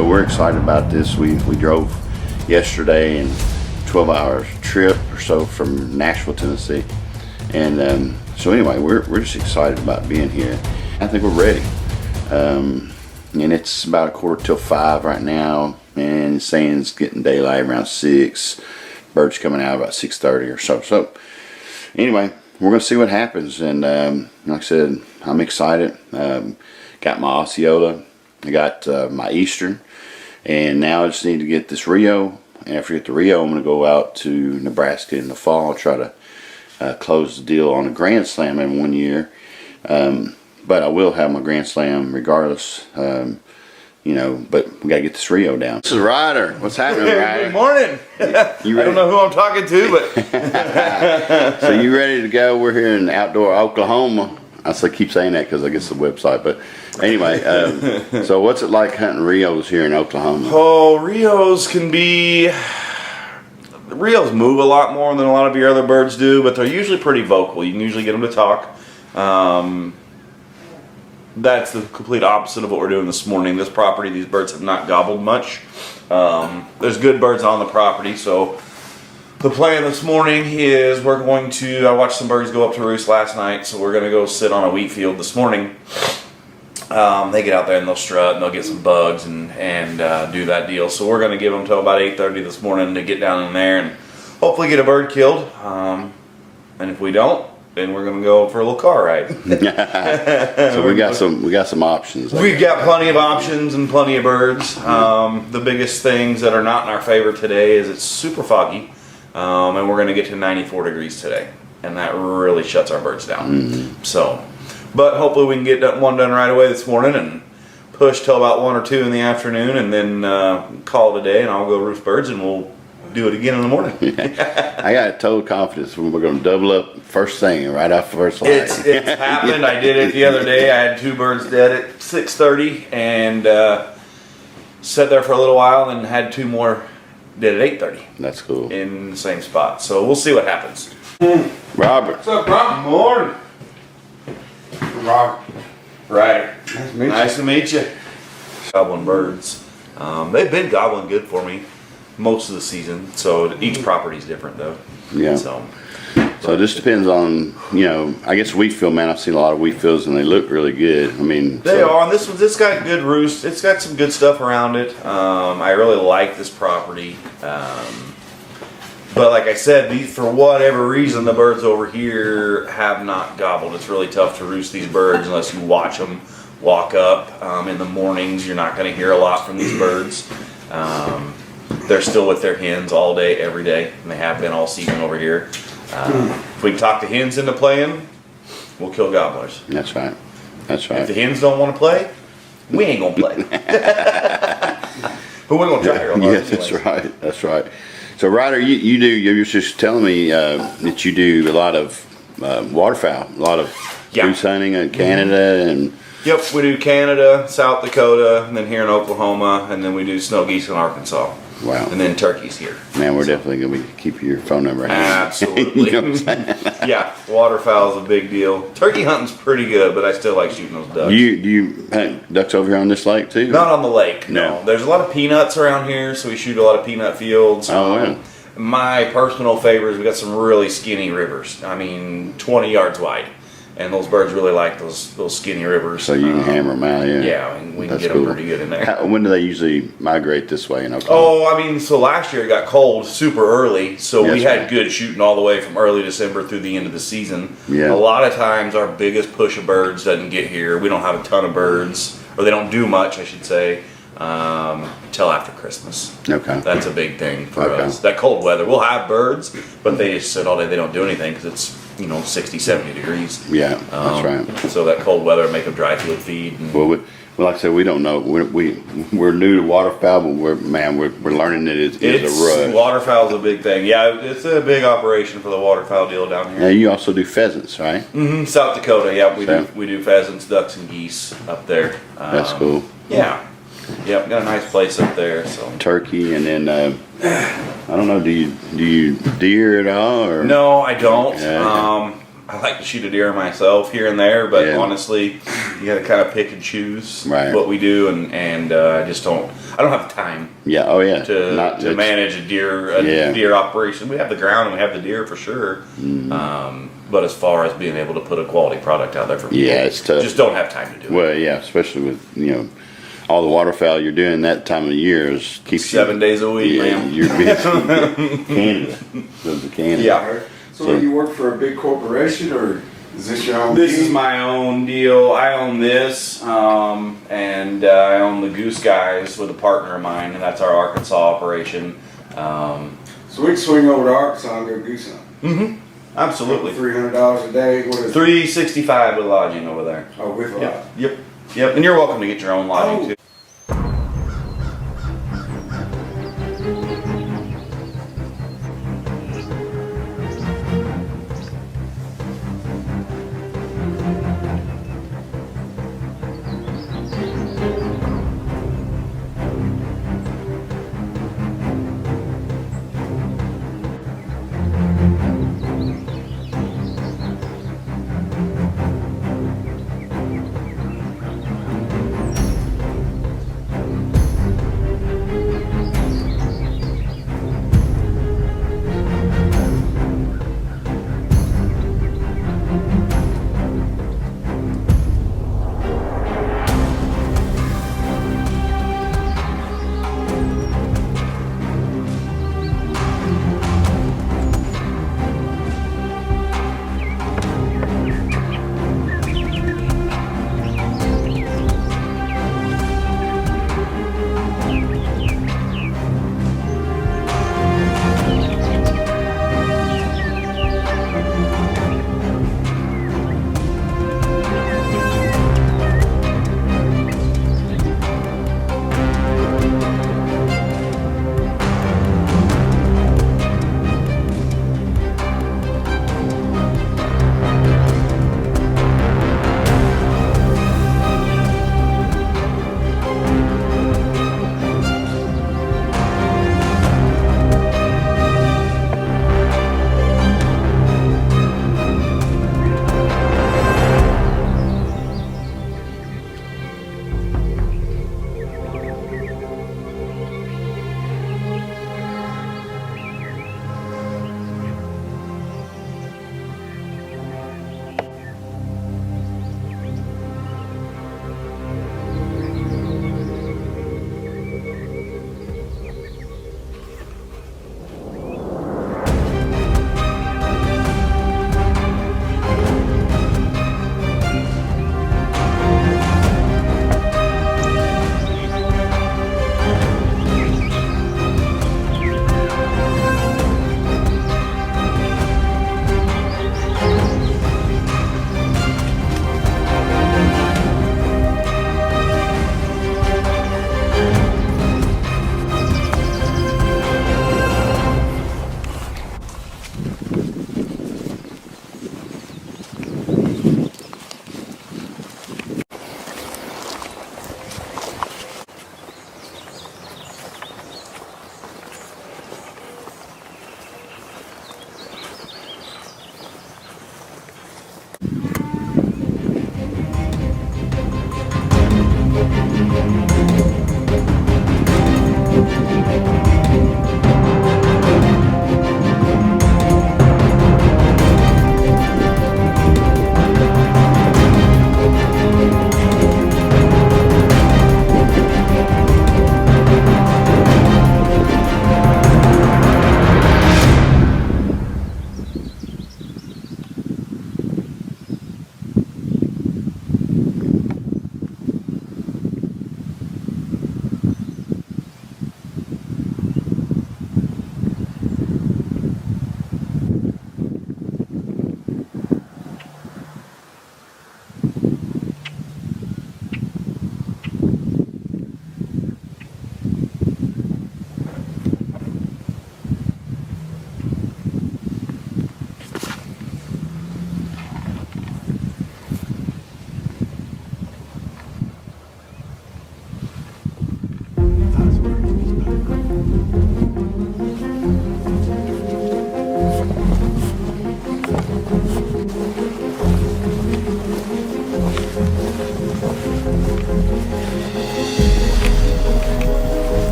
So we're excited about this. We drove yesterday and 12-hour trip or so from Nashville, Tennessee. And so anyway, we're just excited about being here. I think we're ready. And it's about 4:45 right now, and it's saying it's getting daylight around 6. Birds coming out about 6:30 or so. So anyway, we're gonna see what happens. And like I said, I'm excited. Got my Osceola, I got my Eastern, and now I just need to get this Rio. And after I get the Rio, I'm gonna go out to Nebraska in the fall, try to close the deal on a Grand Slam in 1 year. But I will have my Grand Slam regardless, you know, but we gotta get this Rio down. This is Ryder. What's happening, Ryder? Good morning. I don't know who I'm talking to, but. So you ready to go? We're here in outdoor Oklahoma. I keep saying that because I guess the website, but anyway, so what's it like hunting Rios here in Oklahoma? Oh, Rios can be. Rios move a lot more than a lot of your other birds do, but they're usually pretty vocal. You can usually get them to talk. That's the complete opposite of what we're doing this morning. This property, these birds have not gobbled much. There's good birds on the property, so the plan this morning is we're going to, I watched some birds go up to roost last night, so we're going to go sit on a wheat field this morning. They get out there and they'll strut and they'll get some bugs and do that deal. So we're going to give them till about 8:30 this morning to get down in there and hopefully get a bird killed. And if we don't, then we're gonna go for a little car ride. So we got some options. We've got plenty of options and plenty of birds. The biggest things that are not in our favor today is it's super foggy, and we're gonna get to 94 degrees today, and that really shuts our birds down. So, but hopefully we can get one done right away this morning and push till about 1 or 2 in the afternoon, and then call it a day. And I'll go roost birds, and we'll do it again in the morning. I got total confidence we're going to double up first thing right off the first line. It's happened. I did it the other day. I had 2 birds dead at 6:30 and sat there for a little while and had 2 more dead at 8:30. That's cool. In the same spot. So we'll see what happens. Robert. What's up, Rob? Morning. Robert. Ryder. Nice to meet you. Nice to meet you. Gobbling birds. They've been gobbling good for me most of the season, so each property's different though. Yeah. So it just depends on, you know, I guess wheat field, man. I've seen a lot of wheat fields and they look really good. I mean, they are. And this got good roost. It's got some good stuff around it. I really like this property. But like I said, for whatever reason, the birds over here have not gobbled. It's really tough to roost these birds unless you watch them walk up. In the mornings, you're not going to hear a lot from these birds. They're still with their hens all day, every day, and they have been all season over here. If we can talk the hens into playing, we'll kill gobblers. That's right. That's right. If the hens don't want to play, we ain't gonna play. But we're gonna try here. Yeah, that's right. That's right. So Ryder, you were just telling me that you do a lot of waterfowl, a lot of goose hunting in Canada and. Yep, we do Canada, South Dakota, and then here in Oklahoma, and then we do snow geese in Arkansas. Wow. And then turkeys here. Man, we're definitely going to keep your phone number. Absolutely. You know what I'm saying? Yeah, waterfowl is a big deal. Turkey hunting's pretty good, but I still like shooting those ducks. Do you hunt ducks over here on this lake too? Not on the lake, No. no. There's a lot of peanuts around here, so we shoot a lot of peanut fields. Oh, wow. My personal favorite is we got some really skinny rivers. I mean, 20 yards wide. And those birds really like those skinny rivers. So you can hammer them out, yeah. Yeah, and we can That's get them pretty good in there. When do they usually migrate this way in Oklahoma? Oh, I mean, so last year it got cold super early, so we had good shooting all the way from early December through the end of the season. Yeah. A lot of times our biggest push of birds doesn't get here. We don't have a ton of birds, or they don't do much, I should say, till after Christmas. Okay. That's a big thing for us. That cold weather. We'll have birds, but they just sit all day. They don't do anything because it's 60, 70 degrees. Yeah, that's right. So that cold weather make them dry field feed. And well, like I said, we don't know. We're new to waterfowl, but we're learning that it's a rush. Waterfowl's a big thing. Yeah, it's a big operation for the waterfowl deal down here. Now you also do pheasants, right? Mm-hmm. South Dakota, yeah, we do pheasants, ducks, and geese up there. That's cool. Yeah. Yep, got a nice place up there. So turkey, and then I don't know. Do you deer at all? Or? No, I don't. Yeah. I like to shoot a deer myself here and there, but Yeah. honestly, you got to kind of pick and choose Right. what we do, and I just don't. I don't have the time Yeah. Oh yeah. to manage a deer operation. We have the ground and we have the deer for sure, but as far as being able to put a quality product out there for people, Yeah, it's tough. Just don't have time to do it. Well, yeah, especially with all the waterfowl you're doing that time of the year is keeps 7 days a week, Yeah, man. you're busy. Canada. Goes to Canada. Yeah. So you work for a big corporation, or is this your own? This thing? is my own deal. I own this, and I own the Goose Guys with a partner of mine, and that's our Arkansas operation. So we can swing over to Arkansas and go goose hunt. Absolutely. $300 a day. What is it? $365 with lodging over there. Oh, with a lot. Yep. And you're welcome to get your own lodging too.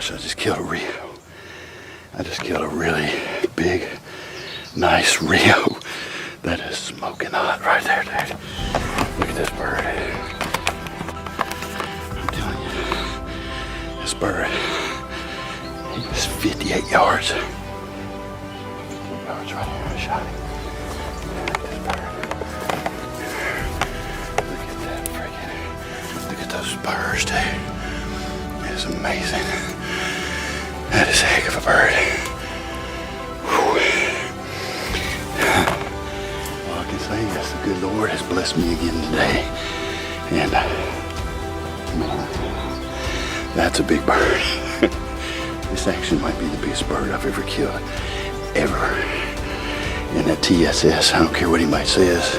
gosh, I just killed a Rio. I just killed a really big, nice Rio. That is smoking hot right there, dude. Look at this bird. I'm telling you, this bird, he was 58 yards. 58 yards right here, I shot him. Look at this bird. Look at that freaking, look at those spurs, dude. It's amazing. That is a heck of a bird. Whew. All I can say is the good Lord has blessed me again today. And man, that's a big bird. This actually might be the biggest bird I've ever killed. Ever. And that TSS, I don't care what anybody says.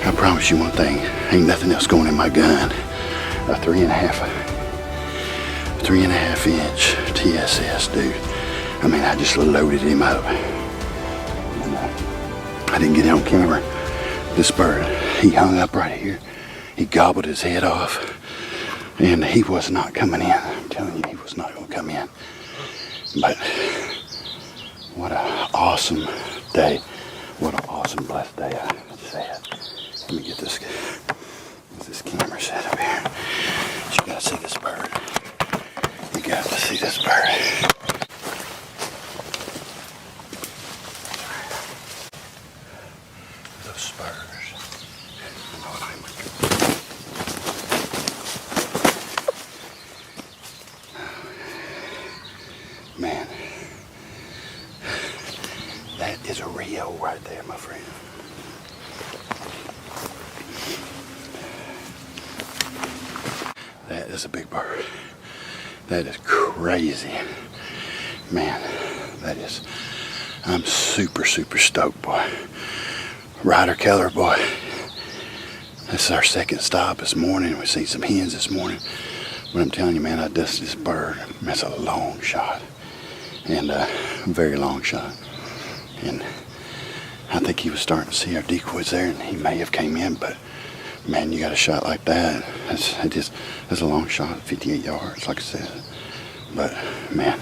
I promise you one thing, ain't nothing else going in my gun. A 3.5 inch TSS, dude. I mean, I just loaded him up. And, I didn't get it on camera. This bird, he hung up right here. He gobbled his head off. And he was not coming in. I'm telling you, he was not going to come in. But what an awesome day. What an awesome, blessed day I just had. Let me get this camera set up here. You got to see this bird. You got to see this bird. Those spurs. Man, that is a Rio right there, my friend. That is a big bird. That is crazy. Man, that is, I'm super, super stoked, boy. Ryder, Keller, boy. This is our second stop this morning. We've seen some hens this morning. But I'm telling you, man, I dusted this bird. That's a long shot. And a very long shot. And I think he was starting to see our decoys there, and he may have came in, but man, you got a shot like that. That's a long shot, 58 yards, like I said. But man,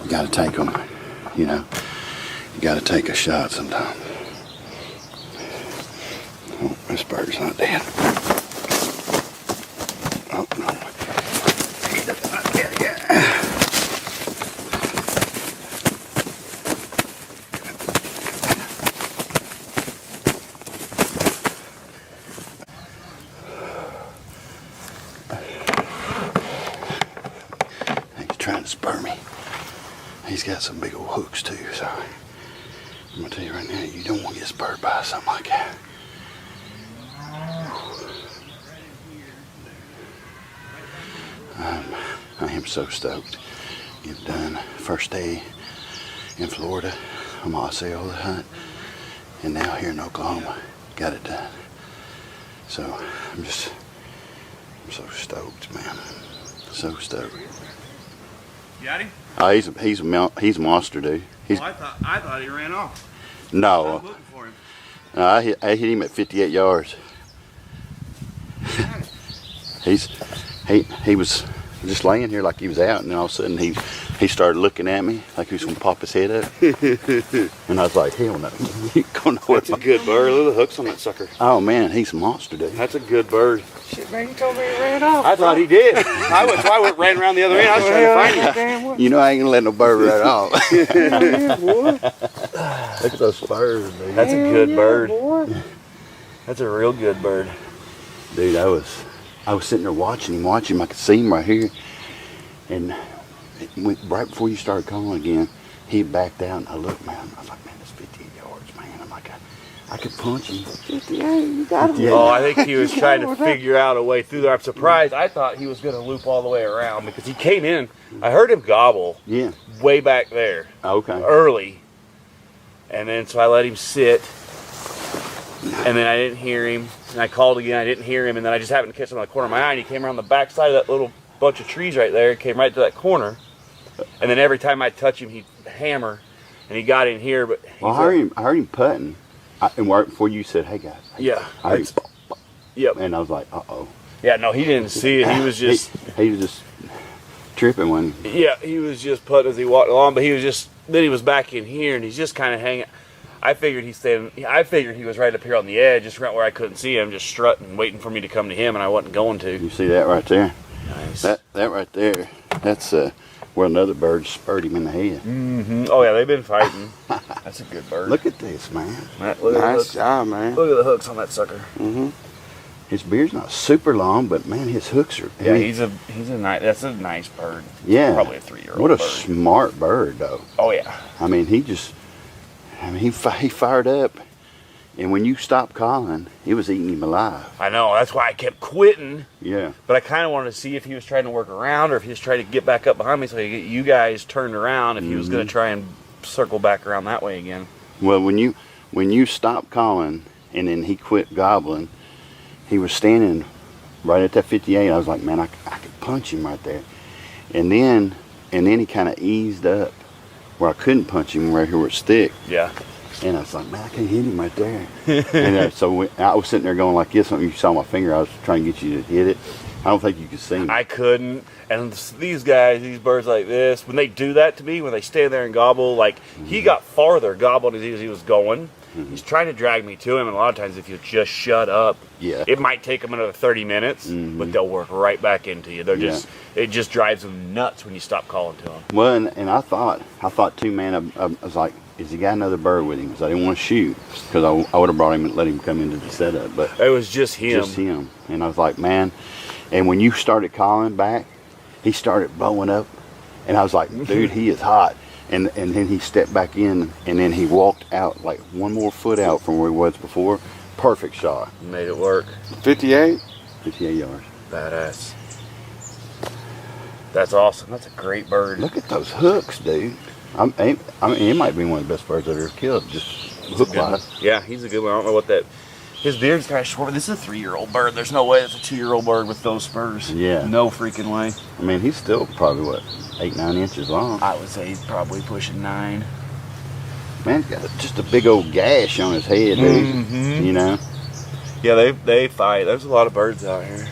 you got to take them. You know, you got to take a shot sometimes. Oh, this bird's not dead. Oh no. Trying to spur me. He's got some big old hooks too, so I'm gonna tell you right now, you don't want to get spurred by something like that. I am so stoked. Get done. First day in Florida on my Osceola hunt, and now here in Oklahoma, got it done. So I'm so stoked, man. So stoked. You got him? Oh, he's a monster, dude. I thought he ran off. I No, was looking for him. I hit him at 58 yards. He was just laying here like he was out, and then all of a sudden he started looking at me like he was gonna pop his head up. And I was like, hell no, you ain't going nowhere. That's a good bird. Look at the hooks on that sucker. Oh man, he's a monster, dude. That's a good bird. Shit, man, you told me he ran off. I thought he did. I ran around the other end. I was trying to find him. You know I ain't gonna let no bird right off. Yeah, boy. Look at those spurs, dude. That's a good bird. Boy. That's a real good bird. Dude, I was sitting there watching him. I could see him right here, and right before you started calling again, he backed out, and I looked, man. I was like, man, that's 58 yards, man. I'm like, I could punch him. 58, you got him. Oh, I think he was trying to figure out a way through there. I'm surprised. I thought he was going to loop all the way around because he came in. I heard him gobble Yeah. way back there Okay. early. And then so I let him sit. And then I didn't hear him. And I called again. I didn't hear him. And then I just happened to catch him on the corner of my eye. And he came around the back side of that little bunch of trees right there. Came right to that corner. And then every time I'd touch him, he'd hammer. And he got in here. But Well, I heard him putting, and right before you said, "Hey guys," Yeah. I heard him, Yep. and I was like, "Uh oh." Yeah, no, he didn't see it. He was just... he was just tripping when. Yeah, he was just putting as he walked along, but then he was back in here, and he's just kind of hanging. I figured he was right up here on the edge, just right where I couldn't see him, just strutting, waiting for me to come to him, and I wasn't going to. You see that right there? Nice. That right there, that's where another bird spurred him in the head. Mm-hmm. Oh yeah, they've been fighting. That's a good bird. Look at this, man. Look at the Nice hooks. job, man. Look at the hooks on that sucker. Mm-hmm. His beard's not super long, but man, his hooks are. Yeah, he's a nice. That's a nice bird. Yeah. Probably a 3-year-old. What a bird. smart bird, though. Oh yeah. I mean, he fired up, and when you stopped calling, it was eating him alive. I know. That's why I kept quitting. Yeah. But I kind of wanted to see if he was trying to work around or if he was trying to get back up behind me so I could get you guys turned around. If he was going to try and circle back around that way again. Well, when you stopped calling, and then he quit gobbling, he was standing right at that 58. I was like, man, I could punch him right there. And then he kind of eased up where I couldn't punch him right here where it's thick. Yeah. And I was like, man, I can't hit him right there. And so I was sitting there going like this. You saw my finger. I was trying to get you to hit it. I don't think you could see me. I couldn't. And these guys, these birds like this, when they do that to me, when they stand there and gobble, like he got farther gobbling as he was going. He's trying to drag me to him, and a lot of times if you just shut up, Yeah. it might take them another 30 minutes, but they'll work right back into you. It just drives them nuts when you stop calling to them. Well, and I thought too, man. I was like, is he got another bird with him? Because I didn't want to shoot, because I would have brought him and let him come into the setup, but It was just him. just him. And I was like, man. And when you started calling back, he started blowing up, and I was like, dude, he is hot. And then he stepped back in, and then he walked out like one more foot out from where he was before. Perfect shot. Made it work. 58. 58 yards. Badass. That's awesome. That's a great bird. Look at those hooks, dude. I mean, it might be one of the best birds I've ever killed. Just hook wise. Yeah, he's a good one. I don't know what that. His beard's kind of short. But this is a 3-year-old bird. There's no way it's a 2-year-old bird with those spurs. Yeah. No freaking way. I mean, he's still probably what, 8-9 inches long. I would say he's probably pushing 9. Man, he's got just a big old gash on his head, dude. Mhm. You know. Yeah, they fight. There's a lot of birds out here.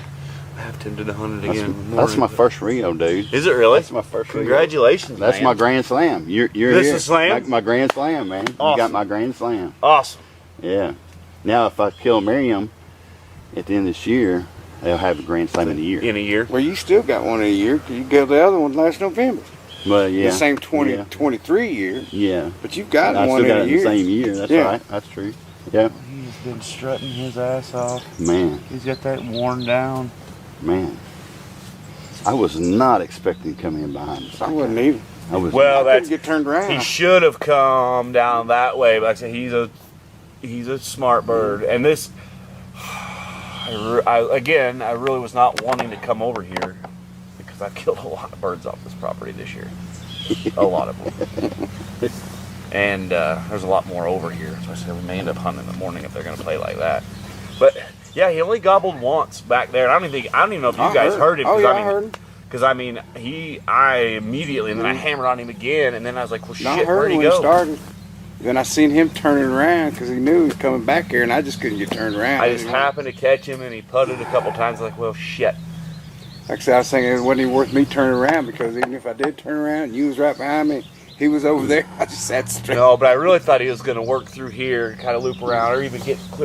I have tempted to hunt it That's, again. in the that's my morning. first Rio, dude. Is it really? That's my first Rio. Congratulations, That's man. my grand slam. You're This here. is slam? My grand slam, man. You Awesome. got my grand slam. Awesome. Yeah. Now, if I kill Miriam at the end of this year, they'll have a grand slam in a year. In a year. Well, you still got one in a year, 'cause you killed the other one last November. Well, yeah. The same 20, Yeah. 23 year. Yeah. But you've got I one still in got a it in year. the same year. That's Yeah. right. That's true. Yeah. He's been strutting his ass off. Man. He's got that worn down. Man. I was not expecting to come in behind us. I wasn't either. I was. Well, I that's couldn't get turned around. he should have come down that way. But like I said, he's a smart bird. And this, I really was not wanting to come over here because I killed a lot of birds off this property this year. A lot of them. And there's a lot more over here. So I said we may end up hunting in the morning if they're going to play like that. But yeah, he only gobbled once back there. And I don't even know if you guys heard him. Oh, 'cause yeah, I mean, I heard him. Because I mean, I immediately, and then I hammered on him again, and then I was like, well, No, I shit, heard where'd him he when he go? started. Then I seen him turning around because he knew he was coming back here, and I just couldn't get turned around. I just happened to catch him, and he putted a couple times. Like, well, shit. Like I said, I was thinking it wasn't even worth me turning around because even if I did turn around and you was right behind me, he was over there. I just sat straight. No, but I really thought he was going to work through here, kind of loop around, or even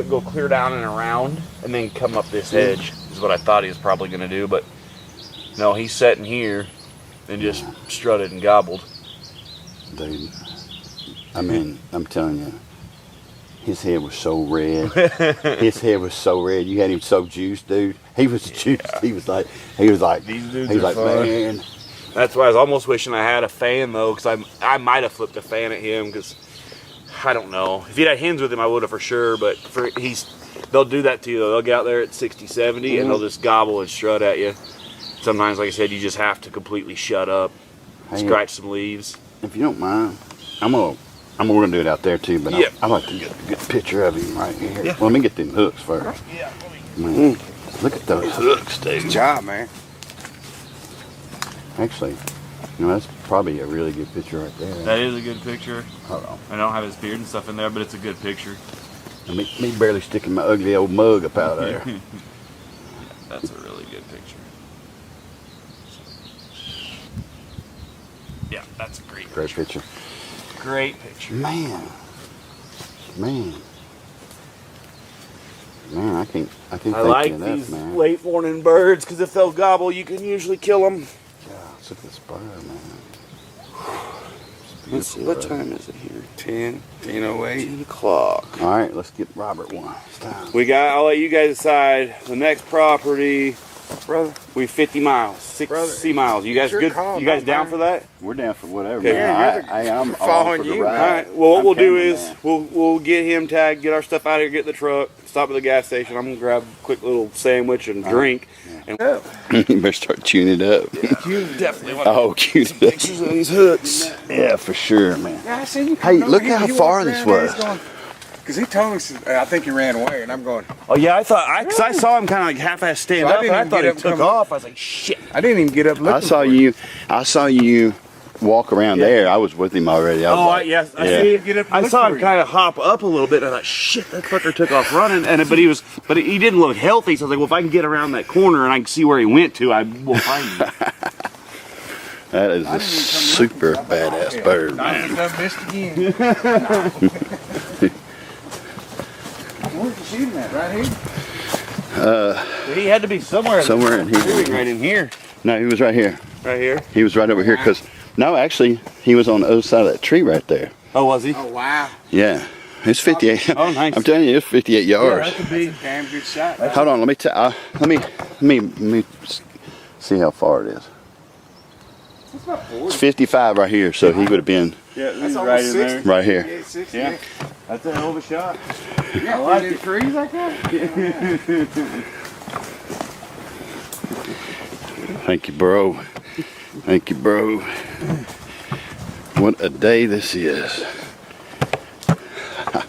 go clear down and around, and then come up this edge. Is what I thought he was probably going to do. But no, he's sitting here and just strutted and gobbled. Dude. I mean, I'm telling you, his head was so red. His head was so red. You had him so juiced, dude. He was juiced. Yeah. He was like, These dudes he was are like, fun. man. That's why I was almost wishing I had a fan, though, because I might have flipped a fan at him, because I don't know. If he'd had hens with him, I would have for sure, but they'll do that to you, though. They'll get out there at 60, 70, and they'll just gobble and strut at you. Sometimes, like I said, you just have to completely shut up, Hey, scratch some leaves. If you don't mind, we're gonna do it out there too, but Yeah. I'd like to get a good picture of him right here. Yeah. Well, let me get them hooks first. Yeah. Man, look at those hooks, dude. Good job, man. Actually, that's probably a really good picture right there. That is a good picture. Hold on. I don't have his beard and stuff in there, but it's a good picture. Me barely sticking my ugly old mug up out there. That's a really good picture. Yeah, that's a great Great picture. Great picture. Man, I can't I thank like you enough, these man. late morning birds because if they'll gobble, you can usually kill them. Gosh, look at this bird, man. Let's see, what time is it here? 10:08. 10 o'clock. All right, let's get Robert one. It's time. I'll let you guys decide. The next property, Brother, we 50 miles, Brother, 60 miles. You guys your good? call, You guys not down mine. for that? We're down for whatever, Okay. man. Yeah, I'm following all for the you, ride. All right. Well, what I'm we'll do cameraman. is we'll get him tagged, get our stuff out of here, get in the truck, stop at the gas station. I'm gonna grab a quick little sandwich and drink. And You better start tuning it up. you definitely want Oh, cute. pictures of these hooks. Yeah, for sure, man. yeah, I seen you. Hey, coming over look here. how He far walked this around there, was. he's going- Cause he told me, I think he ran away, and I'm going. Oh yeah, cause I saw him kind of like half-ass stand So I up, didn't and I even thought get he up and took come- off. I was like, shit. I didn't even get up looking. I saw for him. you. I saw you walk around there. I was with him already. I was Oh, like, yes, I yeah. see. Get up and I look saw for him you. kind of hop up a little bit, and I thought, shit, that fucker took off running. But he didn't look healthy. So I was like, well, if I can get around that corner and I can see where he went to, I will find him. That is a super badass bird, I man. just done missed again. Where'd you shoot him at? Right here? He had to be somewhere. Somewhere in here. Right in here. No, he was right here. Right here. He was right over here. Cause no, actually, he was on the other side of that tree right there. Oh, was he? Oh wow. Yeah, it's 58. Oh, nice. I'm telling you, it's 58 yards. could be. Damn good shot. Hold on, let me see how far it is. That's about 40. It's 55 right here, so he would have been Yeah, That's almost 60. right here. Yeah, 60. Yeah. That's a hell of a shot. Yeah, like in the trees like that. Thank you, bro. Thank you, bro. What a day this is.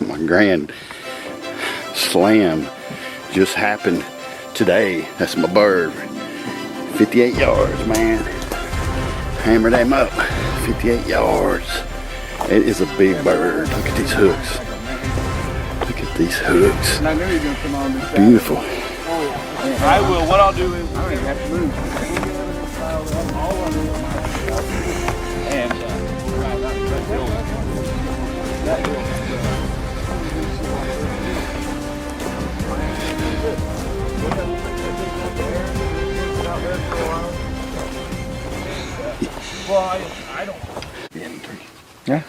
My grand slam just happened today. That's my bird. 58 yards, man. Hammer them up. 58 yards. It is a big bird. Look at these hooks. Look at these hooks. And I knew he was gonna come on this side. Beautiful. I will. What I'll do is. I don't even have to move. And well, I don't. Yeah.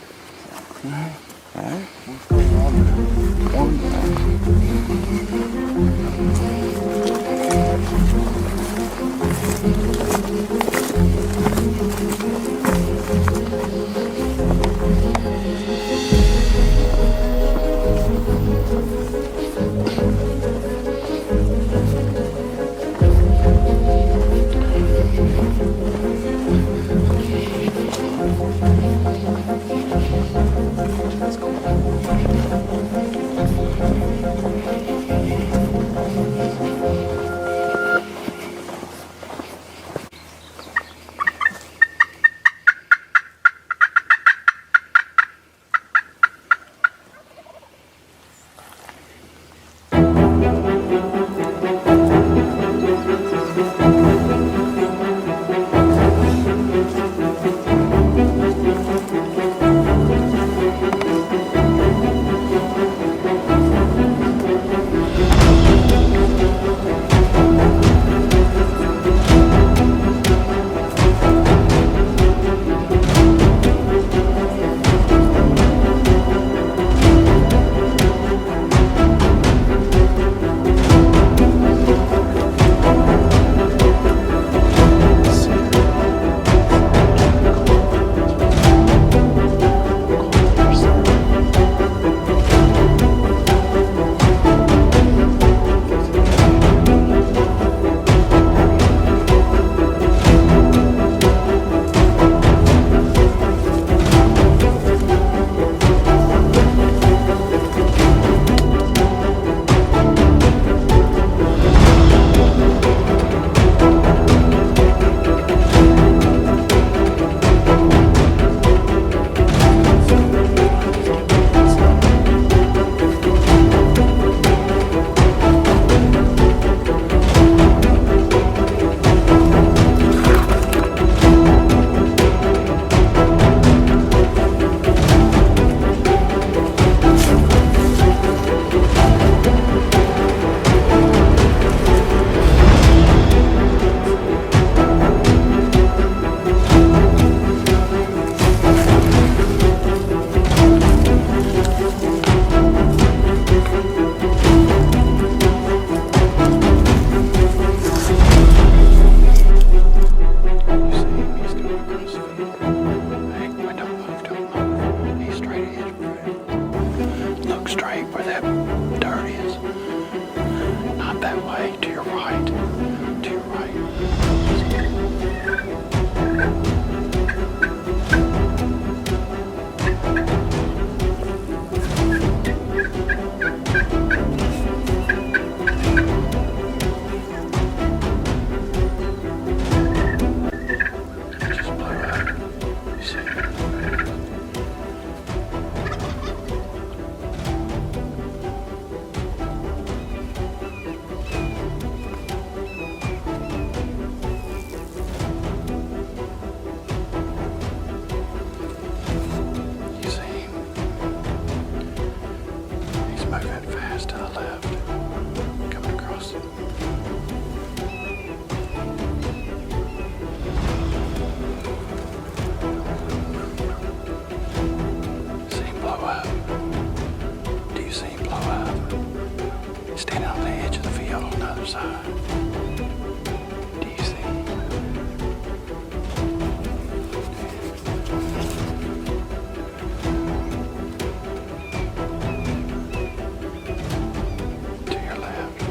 That's to the left. Coming across. See him blow up. Do you see him blow up? He's standing on the edge of the field on the other side. Do you see him? To your left.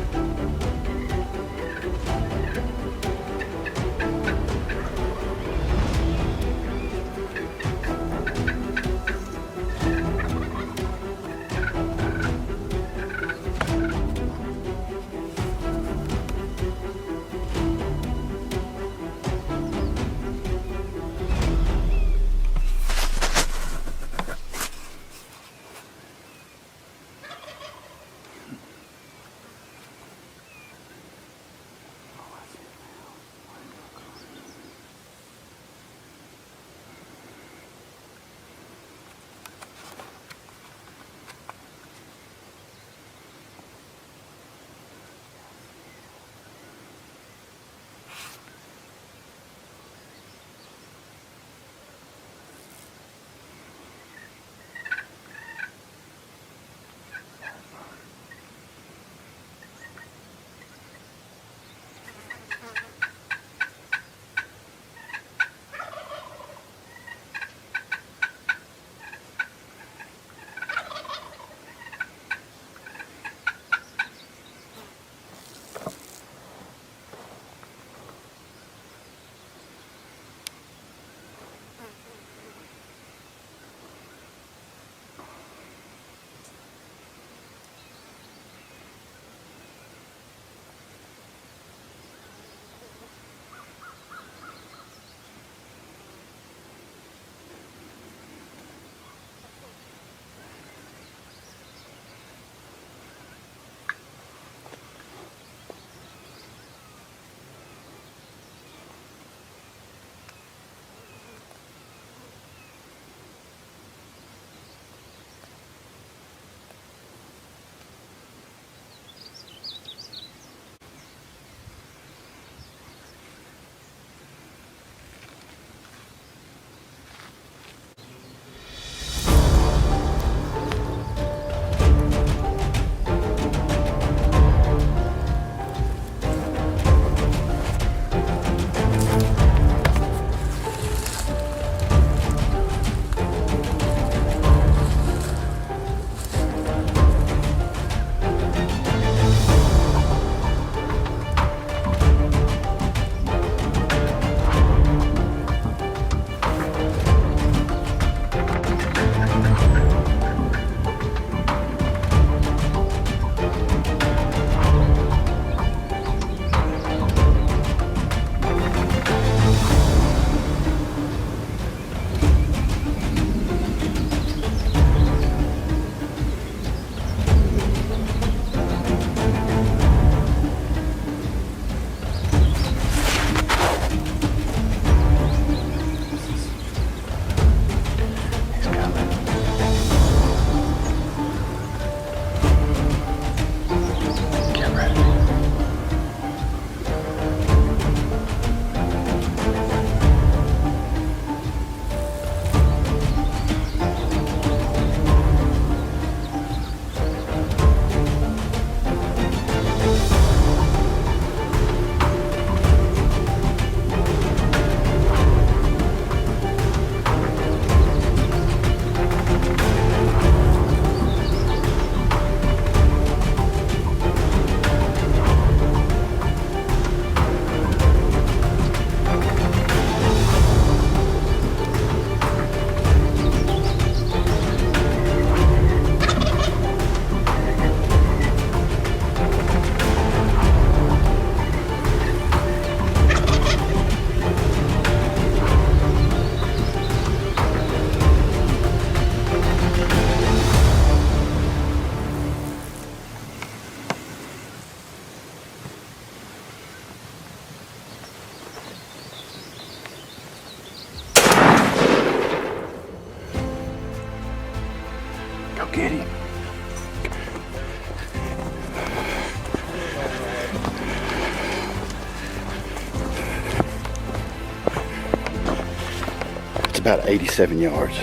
about 87 yards.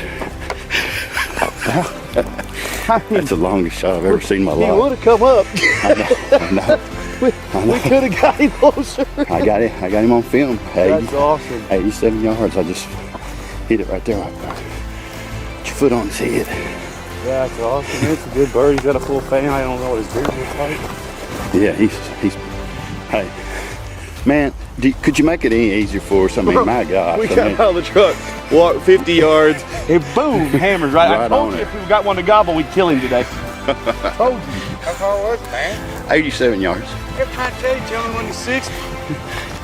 That's the longest shot I've ever seen in my He life. would have come up. I know. We could have got him closer. I got him on film. That's awesome. 87 yards. I just hit it right there. Put your foot on his head. That's awesome. It's a good bird. He's got a full fan. I don't know what his beard looks like. Yeah, he's. Hey, man, could you make it any easier for us? I mean, my God. We I got mean, out of the truck, walked 50 yards, and boom, hammers right. I Right told on you it. if we got one to gobble, we'd kill him today. Told you. How far was it, man? 87 yards. Every time I tell me when he's 60.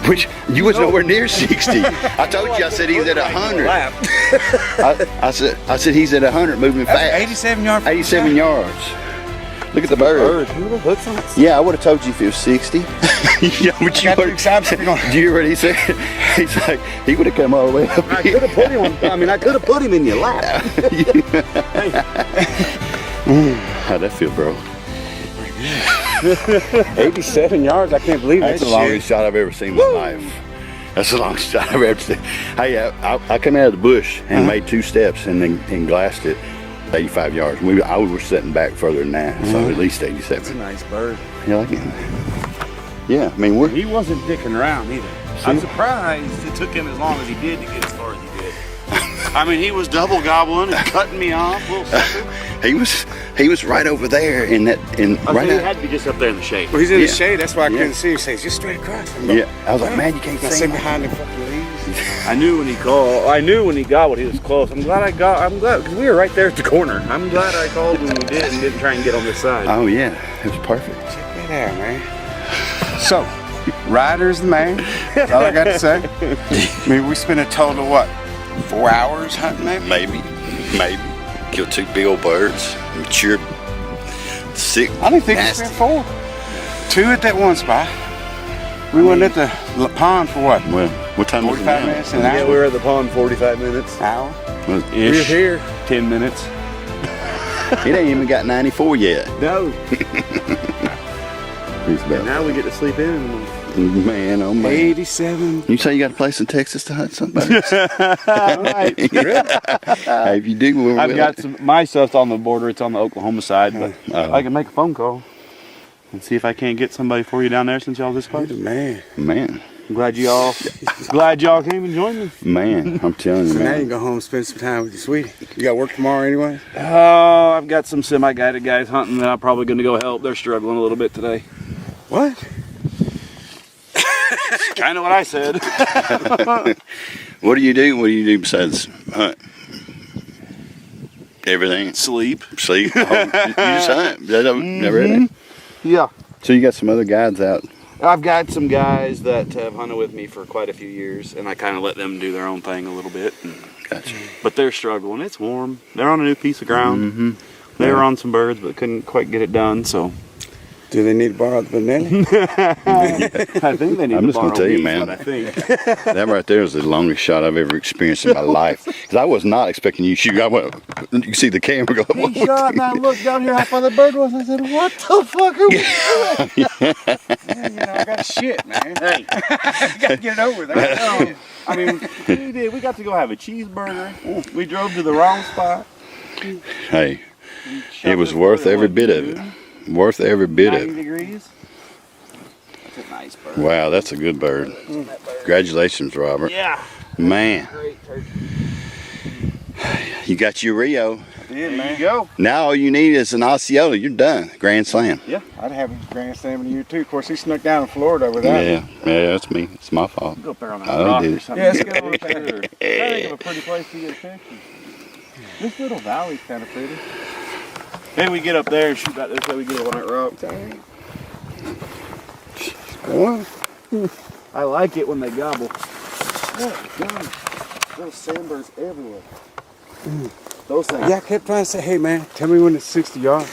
Which you was nowhere near 60. I told you. I said he's at 100. I said he's at 100, moving fast. 87 yards. 87 yards. Look at the bird. Who the hooks on it? Yeah, I would have told you if it was 60. Yeah, but you got too would. excited. We're going. Do you hear what he said? He's like, he would have come all the way up I here. could have put him on. I mean, I could have put him in your lap. How'd that feel, bro? 87 yards. I can't believe That's that the longest shot I've ever seen in my life. That's the longest shot I've ever seen. Hey, I come out of the bush and made 2 steps and glassed it 85 yards. I was sitting back further than that, so at least 87. It's a nice bird. You like it? Yeah, I mean, we're. He wasn't dicking around either. I'm surprised it took him as long as he did to get as far as he did. I mean, he was double gobbling and cutting me off, little sucker. He was right over there in that right He out. had to be just up there in the shade. Well, he's in Yeah. the shade. That's why I Yeah. couldn't see him. He says, just straight across. I'm Yeah, I was like, man, you can't I see sit him. behind the fucking leaves. I knew when he called. I knew when he gobbled, he was close. I'm glad because we were right there at the corner. I'm glad I called when we did and didn't try and get on this side. Oh yeah, it was perfect. Check that out, man. So, Ryder's the man. That's all I got to say. I mean, we spent a total of what? 4 hours hunting, maybe? Maybe. Killed 2 big old birds. Mature. Sick. I didn't think we nasty. spent 4. 2 at that one spot. We went at the pond for what? Well, what time was it 45 now? minutes, an Yeah, hour? we were at the pond 45 minutes. Hour? Was We were ish. here 10 minutes. It ain't even got 94 yet. No. He's about, Now we get to sleep in. man, oh man. 87. You say you got a place in Texas to hunt somebody? Right. Hey, if you do, we're I've willing. got my stuff's on the border. It's on the Oklahoma side, but Oh. I can make a phone call and see if I can't get somebody for you down there since y'all this You're close. the man. Man, I'm glad y'all came and joined me. man, I'm telling you, So now you man. go home and spend some time with your sweetie. You got work tomorrow anyway? Oh, I've got some semi-guided guys hunting that I'm probably going to go help. They're struggling a little bit today. What? Kind of what I said. What do you do? What do you do besides hunt? Everything. Sleep. Sleep. Oh, you just hunt. Never had it. Yeah. So you got some other guides out. I've got some guys that have hunted with me for quite a few years, and I kind of let them do their own thing a little bit. Gotcha. But they're struggling. It's warm. They're on a new piece of ground. Mm-hmm. They were on some birds, but couldn't quite get it done. So Do they need to borrow the vanilla? I think they need I'm to just gonna borrow tell you, these, man. but I think That right there is the longest shot I've ever experienced in my life. Because I was not expecting you to shoot. I went, you can see the camera go. he shot, and I looked down here how far the bird was. I said, "What the fuck are we doing?" You know, I got shit, man. Hey, I got to get it over there. I mean, we did. We got to go have a cheeseburger. We drove to the wrong spot. Hey, Shot it was this worth bird, every what, bit of dude? it. Worth every bit of 90 it. degrees. That's a nice bird. Wow, that's a good bird. Congratulations, Robert. Yeah. Man, Great turkey. you got your Rio. Yeah, There you go. Now all you need is an Osceola. You're done. Grand Slam. Yeah, I'd have a Grand Slam in a year too. Of course, he snuck down in Florida without me. Yeah, that's me. It's my fault. Go up there on that Oh, rock dude. or something. Yeah, let's go up there. Trying to think of a pretty place to get a picture. This little valley's kind of pretty. Maybe we get up there and shoot that this way. We get up on that rock. Well, I like it when they gobble. Oh gosh, those sandbirds everywhere. Those things. yeah, I kept trying to say, hey man, tell me when it's 60 yards.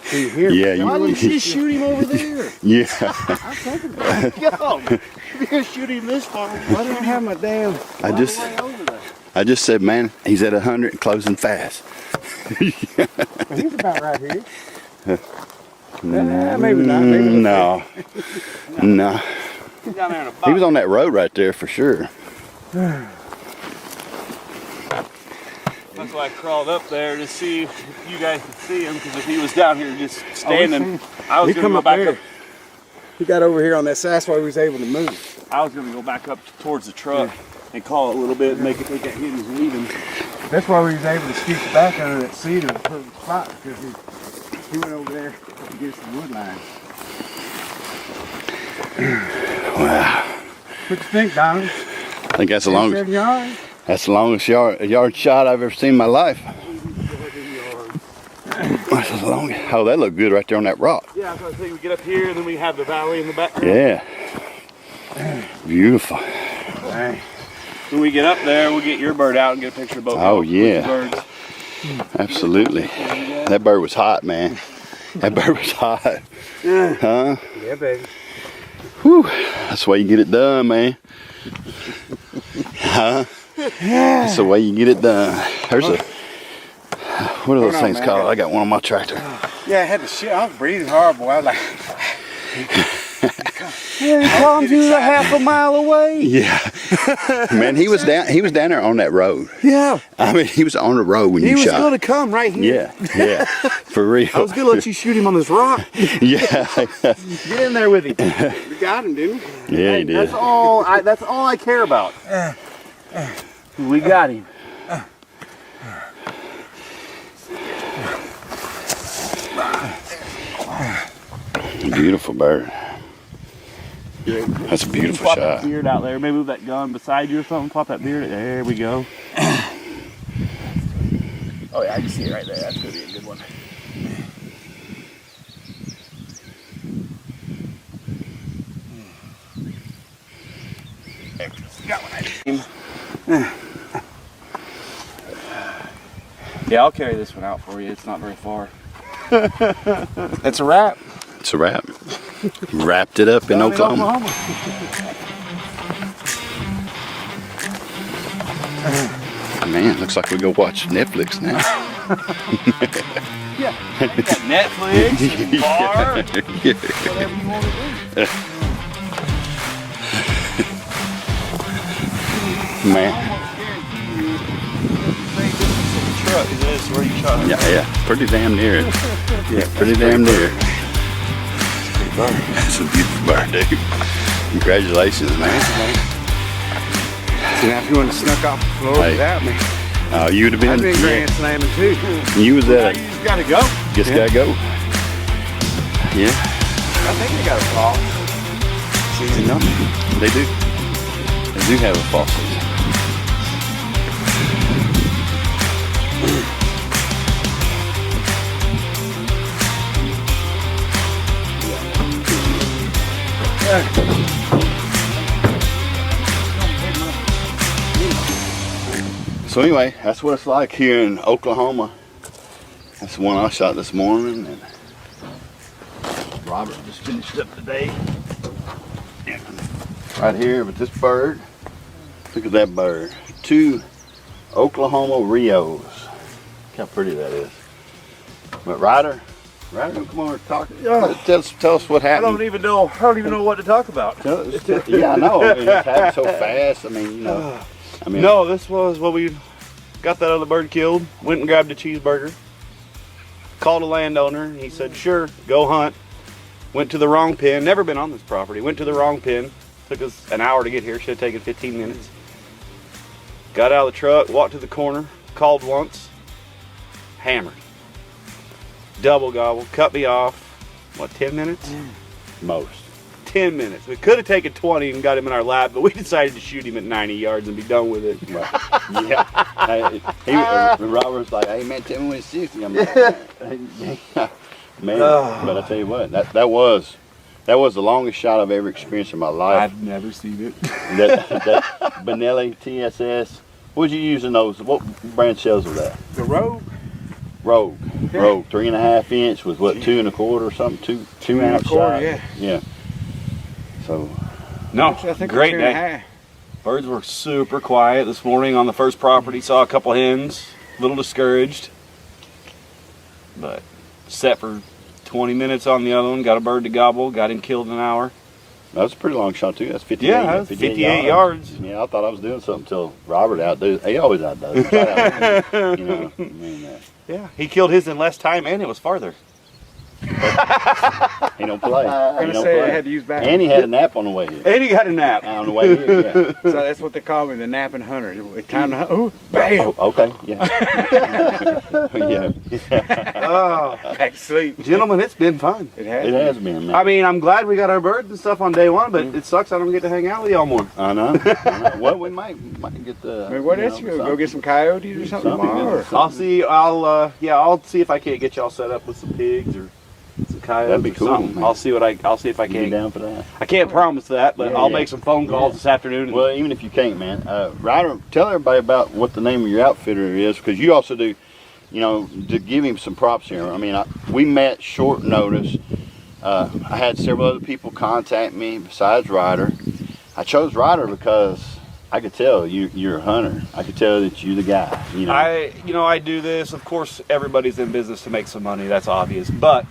Can you hear me? Yeah, Why didn't you you. just shoot him over there? Yeah. I'm thinking about it. Yo, if you're gonna shoot him this far, Why don't I have my damn... I just, I just said, man, he's at 100 and closing fast. He's about right here. Maybe not. Maybe No, no. He's down there in a box. He was on that road right there for sure. That's why I crawled up there to see if you guys could see him, because if he was down here just standing, I was going to go back up. He got over here on that side, that's why he was able to move. I was going to go back up towards the truck and call it a little bit and make it think that he was leaving. That's why we was able to scoot back under that seat of the perfect spot, because he went over there against the wood line. Wow. What you think, Donovan? I think that's the longest. 7 yards? That's the longest yard shot I've ever seen in my life. That's the longest. Oh, that looked good right there on that rock. Yeah, I was going to say we get up here and then we have the valley in the background. Yeah. Beautiful. Dang. When we get up there, we'll get your bird out and get a picture of both. Oh, both yeah. birds. Absolutely. That bird was hot, man. That bird was hot. Huh? Yeah, baby. Whew. That's the way you get it done, man. Huh? That's the way you get it done. There's a, what are those things man. called? I got one on my tractor. Yeah, I had to shit. I was breathing horrible. I was like, Come to the half a mile away. Yeah. Man, he was down there on that road. Yeah. I mean, he was on the road when He you was shot. going to come right here. Yeah. For real. I was going to let you shoot him on this rock. Yeah. Get in there with him. we got him, didn't we? Yeah, he did. That's all I care about. We got him. Beautiful bird. That's a beautiful Pop shot. that beard out there. Maybe move that gun beside you or something. Pop that beard. There we go. Oh yeah, I can see it right there. That's gonna be a good one. Got one. Yeah, I'll carry this one out for you. It's not very far. It's a wrap. It's a wrap. Wrapped it up in Oklahoma. Man, looks like we go watch Netflix now. Yeah, you got Netflix, and bar, Yeah. whatever you want to do. Man. Truck is this where you shot it? Yeah. Pretty damn near. Yeah, pretty damn near. That's a beautiful bird, dude. Congratulations, man. So now if you would have snuck off the floor Hey. without me, You would have I'd been. been grand slamming too. You was Now at. you just gotta go. Just gotta go. Yeah. I think they got a fall. No, they do. They do have a faucet. So anyway, that's what it's like here in Oklahoma. That's the one I shot this morning, and Robert just finished up today. Right here with this bird. Look at that bird. 2 Oklahoma Rios. Look how pretty that is. But Ryder, come on and talk. Tell us what I happened. don't even know what to talk about. Yeah, I know. I mean, it's happened so fast. I mean, you know. I mean, No, this was what we got that other bird killed. Went and grabbed a cheeseburger. Called a landowner. And he said, "Sure, go hunt." Went to the wrong pin. Never been on this property. Went to the wrong pin. Took us an hour to get here. Should have taken 15 minutes. Got out of the truck. Walked to the corner. Called once. Hammered. Double gobble. Cut me off. What, 10 minutes? most. 10 minutes. We could have taken 20 and got him in our lap, but we decided to shoot him at 90 yards and be done with it. Yeah. Robert was like, "Hey man, tell me when it's 60." I'm like, man. But I tell you what, that was the longest shot I've ever experienced in my life. I've never seen it. that Benelli TSS. What you using those? What brand shells was that? The Rogue? Rogue. 3.5 inch was what, 2 1/4 or something? 2 ounce 2 shot. yeah. Yeah. So No, I think great we're 2 day. 1/2. Birds were super quiet this morning on the first property. Saw a couple hens, a little discouraged. But set for 20 minutes on the other one. Got a bird to gobble, got him killed in an hour. That was a pretty long shot too. That's 58. Yeah, that was 58 yards. Yeah, I thought I was doing something until Robert outdoes. He always outdoes. You know, I mean, Yeah, he killed his in less time, and it was farther. he don't play. I'm He gonna don't say I play. had to use back. And he had a nap on the way here. And he got a nap. On the way here, yeah. So that's what they call me, the napping hunter. It's time to hunt. Ooh, bam! Oh, okay, yeah. yeah. Oh, Back to sleep. gentlemen, it's been fun. It has. It has been, man. I mean, I'm glad we got our birds and stuff on day one, but it sucks I don't get to hang out with y'all more. I know. I know. Well, we might get the. I mean, what else you gonna go get some coyotes or something tomorrow? Or? I'll see. I'll see if I can't get y'all set up with some pigs or some coyotes. That'd be or cool, something. man. I'll see if I You be can. down for that? I can't promise that, but Yeah, I'll yeah. make some phone calls this afternoon. Well, even if you can't, man. Ryder, tell everybody about what the name of your outfitter is, because you also do, you know, to give him some props here. I mean, we met short notice. I had several other people contact me besides Ryder. I chose Ryder because I could tell you're a hunter. I could tell that you're the guy. You know. I do this. Of course, everybody's in business to make some money. That's obvious. But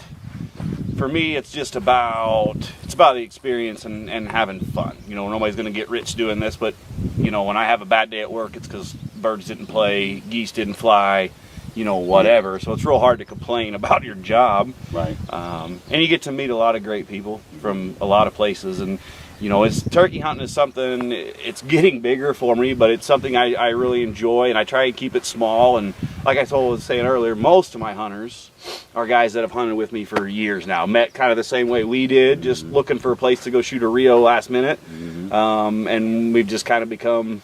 for me, it's just about the experience and having fun. You know, nobody's going to get rich doing this. But you know, when I have a bad day at work, it's because birds didn't play, geese didn't fly, you know, whatever. So it's real hard to complain about your job. Right. And you get to meet a lot of great people from a lot of places. And you know, turkey hunting is something, it's getting bigger for me, but it's something I really enjoy, and I try and keep it small. And like I was saying earlier, most of my hunters are guys that have hunted with me for years now. Met kind of the same way we did, just looking for a place to go shoot a Rio last minute. And we've just kind of become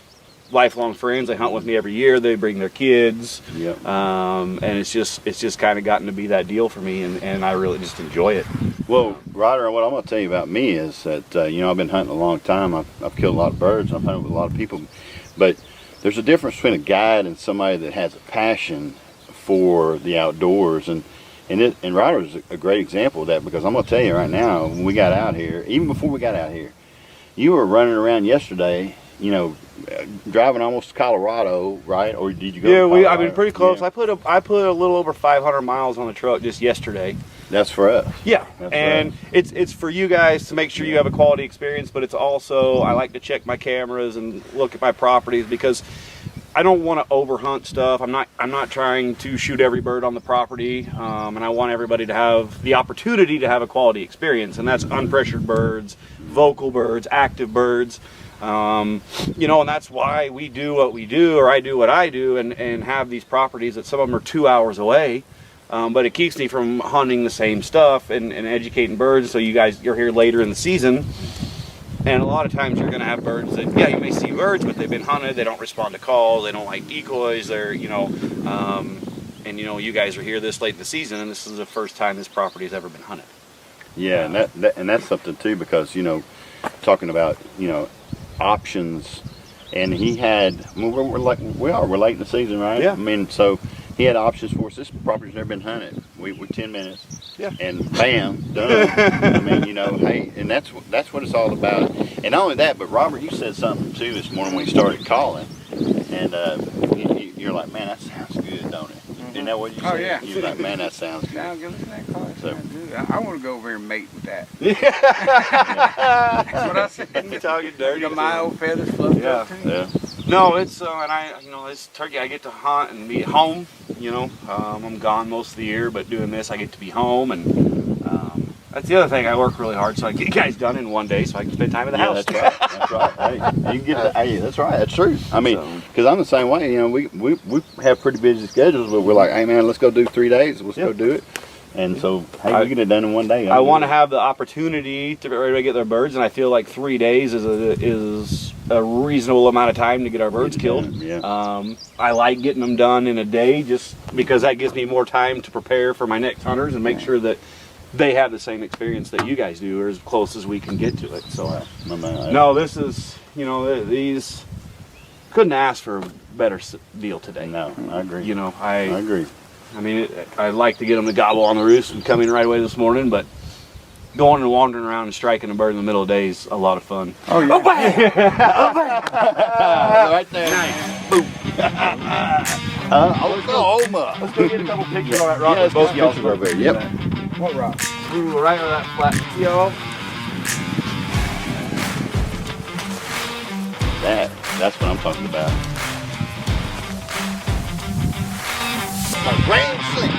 lifelong friends. They hunt with me every year. They bring their kids. Yep. And it's just kind of gotten to be that deal for me, and I really just enjoy it. Well, Ryder, what I'm going to tell you about me is that, you know, I've been hunting a long time. I've killed a lot of birds. I've hunted with a lot of people. But there's a difference between a guide and somebody that has a passion for the outdoors. And Ryder is a great example of that, because I'm going to tell you right now, when we got out here, even before we got out here, you were running around yesterday, you know, driving almost to Colorado, right? Or did you go to Colorado? I've been pretty close. Yeah. I put a little over 500 miles on the truck just yesterday. That's for us. Yeah, That's and right. it's for you guys to make sure you have a quality experience, but it's also, I like to check my cameras and look at my properties, because I don't want to overhunt stuff. I'm not trying to shoot every bird on the property, and I want everybody to have the opportunity to have a quality experience, and that's unpressured birds, vocal birds, active birds. You know, and that's why we do what we do, or I do what I do, and have these properties that some of them are 2 hours away. But it keeps me from hunting the same stuff and educating birds. So you're here later in the season, and a lot of times you're going to have birds that, yeah, you may see birds, but they've been hunted. They don't respond to calls. They don't like decoys. They're, you know, and you know, you guys are here this late in the season, and this is the first time this property has ever been hunted. Yeah, and that's something too, because, you know, talking about, you know, options, and he had, I mean, we're late in the season, right? Yeah. I mean, so he had options for us. This property's never been hunted. We're 10 minutes, Yeah. and bam, done. I mean, you know, hey, and that's what it's all about. And not only that, but Robert, you said something too this morning when you started calling, and you're like, man, that sounds good, don't it? Isn't that what you said? Oh, yeah. You're like, man, that sounds good. Now, listen to that car. It So- sounds good. I want to go over here and mate with that. That's what I said. You talking dirty? Got my old feathers fluffed up too. Yeah. No, it's this turkey I get to hunt and be at home. You know, I'm gone most of the year, but doing this I get to be home, and that's the other thing. I work really hard so I get guys done in one day, so I can spend time at the Yeah, house. that's right. That's right. Hey, you can get. Hey, that's right. That's true. I mean, because I'm the same way. You know, we have pretty busy schedules, but we're like, hey man, let's go do 3 days. Let's go do it. And so, hey, we get it done in one day. I want to have the opportunity to everybody get their birds, and I feel like 3 days is a reasonable amount of time to get our birds killed. Yeah. I like getting them done in a day just because that gives me more time to prepare for my next hunters and make sure that they have the same experience that you guys do, or as close as we can get to it. So, no, this is, you know, these couldn't ask for a better deal today. No, I agree. You know, I agree. I mean, I'd like to get them to gobble on the roost and come in right away this morning, but going and wandering around and striking a bird in the middle of the day is a lot of fun. Oh, yeah. Right there. Nice. Boom. Let's go, Oma. Let's go get a couple pictures on that rock. Yeah, let's with go both pictures y'all. over here. Yep. What rock? Ooh, right on that flat. Y'all. that. That's what I'm talking about. A rain sleep.